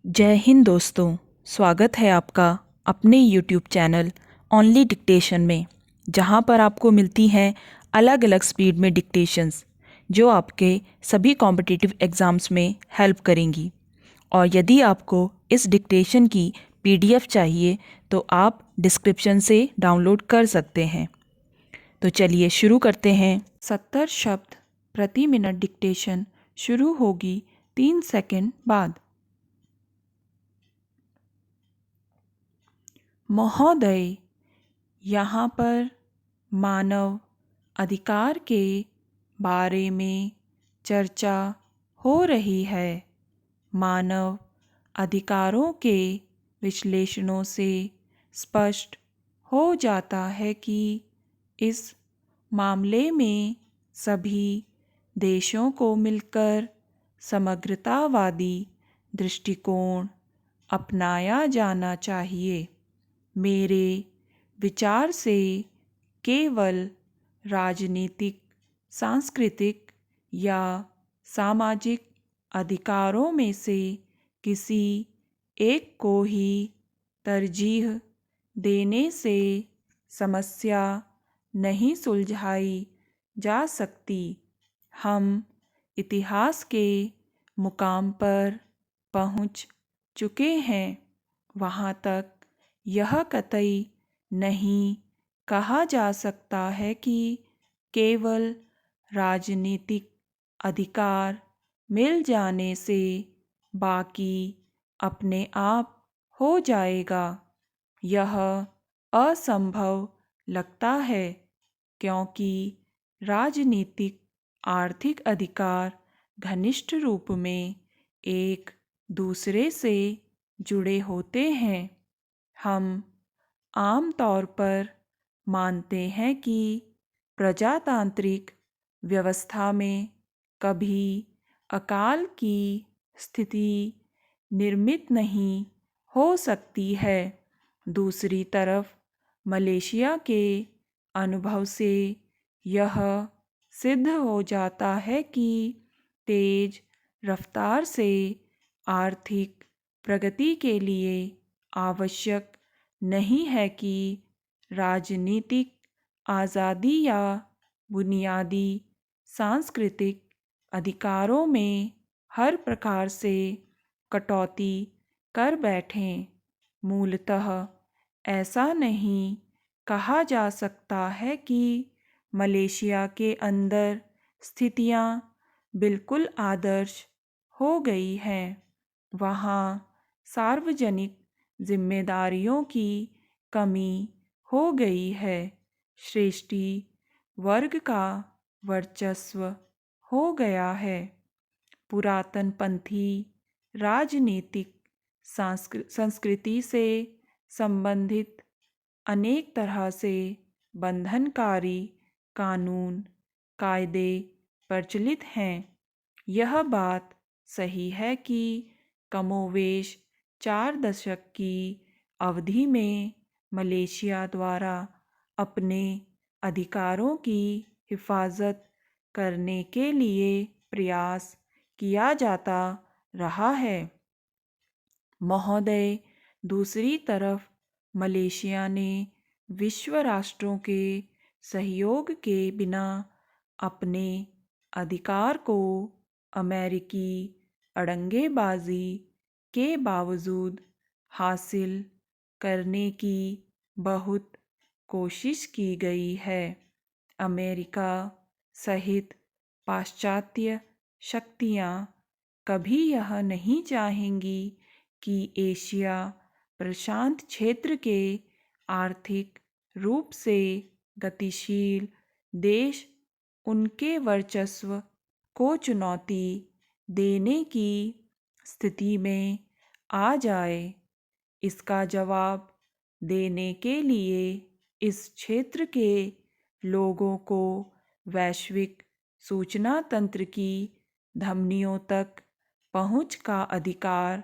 जय हिंद दोस्तों। स्वागत है आपका अपने YouTube चैनल ओनली डिक्टेशन में, जहां पर आपको मिलती हैं अलग अलग स्पीड में डिक्टेशंस जो आपके सभी कॉम्पिटिटिव एग्ज़ाम्स में हेल्प करेंगी। और यदि आपको इस डिक्टेशन की PDF चाहिए तो आप डिस्क्रिप्शन से डाउनलोड कर सकते हैं। तो चलिए शुरू करते हैं। 70 शब्द प्रति मिनट डिक्टेशन शुरू होगी 3 सेकंड बाद। महोदय, यहाँ पर मानव अधिकार के बारे में चर्चा हो रही है। मानव अधिकारों के विश्लेषणों से स्पष्ट हो जाता है कि इस मामले में सभी देशों को मिलकर समग्रतावादी दृष्टिकोण अपनाया जाना चाहिए। मेरे विचार से केवल राजनीतिक, सांस्कृतिक या सामाजिक अधिकारों में से किसी एक को ही तरजीह देने से समस्या नहीं सुलझाई जा सकती। हम इतिहास के मुकाम पर पहुंच चुके हैं। वहाँ तक यह कतई नहीं कहा जा सकता है कि केवल राजनीतिक अधिकार मिल जाने से बाकी अपने आप हो जाएगा। यह असंभव लगता है, क्योंकि राजनीतिक आर्थिक अधिकार घनिष्ठ रूप में एक दूसरे से जुड़े होते हैं। हम आम तौर पर मानते हैं कि प्रजातांत्रिक व्यवस्था में कभी अकाल की स्थिति निर्मित नहीं हो सकती है। दूसरी तरफ मलेशिया के अनुभव से यह सिद्ध हो जाता है कि तेज रफ्तार से आर्थिक प्रगति के लिए आवश्यक नहीं है कि राजनीतिक आज़ादी या बुनियादी सांस्कृतिक अधिकारों में हर प्रकार से कटौती कर बैठें। मूलतः ऐसा नहीं कहा जा सकता है कि मलेशिया के अंदर स्थितियां बिल्कुल आदर्श हो गई हैं। वहाँ सार्वजनिक जिम्मेदारियों की कमी हो गई है। श्रेष्ठी वर्ग का वर्चस्व हो गया है। पुरातनपंथी राजनीतिक संस्कृति से संबंधित अनेक तरह से बंधनकारी कानून कायदे प्रचलित हैं। यह बात सही है कि कमोवेश 4 दशक की अवधि में मलेशिया द्वारा अपने अधिकारों की हिफाजत करने के लिए प्रयास किया जाता रहा है। महोदय, दूसरी तरफ मलेशिया ने विश्व राष्ट्रों के सहयोग के बिना अपने अधिकार को अमेरिकी अड़ंगेबाजी के बावजूद हासिल करने की बहुत कोशिश की गई है। अमेरिका सहित पाश्चात्य शक्तियाँ कभी यह नहीं चाहेंगी कि एशिया प्रशांत क्षेत्र के आर्थिक रूप से गतिशील देश उनके वर्चस्व को चुनौती देने की स्थिति में आ जाए। इसका जवाब देने के लिए इस क्षेत्र के लोगों को वैश्विक सूचना तंत्र की धमनियों तक पहुंच का अधिकार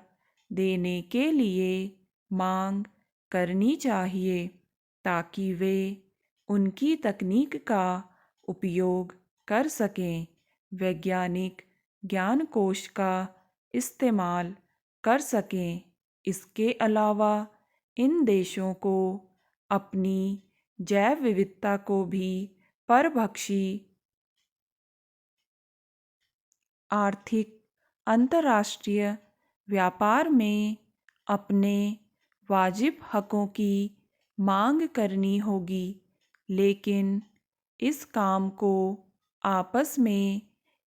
देने के लिए मांग करनी चाहिए, ताकि वे उनकी तकनीक का उपयोग कर सकें। वैज्ञानिक ज्ञानकोश का इस्तेमाल कर सकें। इसके अलावा इन देशों को अपनी जैव विविधता को भी परभक्षी आर्थिक अंतर्राष्ट्रीय व्यापार में अपने वाजिब हकों की मांग करनी होगी, लेकिन इस काम को आपस में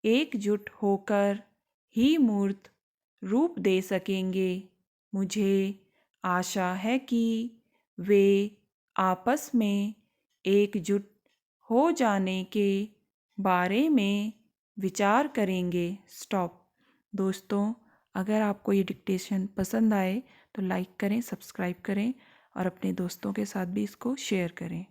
एकजुट होकर ही मूर्त रूप दे सकेंगे। मुझे आशा है कि वे आपस में एकजुट हो जाने के बारे में विचार करेंगे। स्टॉप। दोस्तों, अगर आपको ये डिक्टेशन पसंद आए तो लाइक करें, सब्सक्राइब करें और अपने दोस्तों के साथ भी इसको शेयर करें।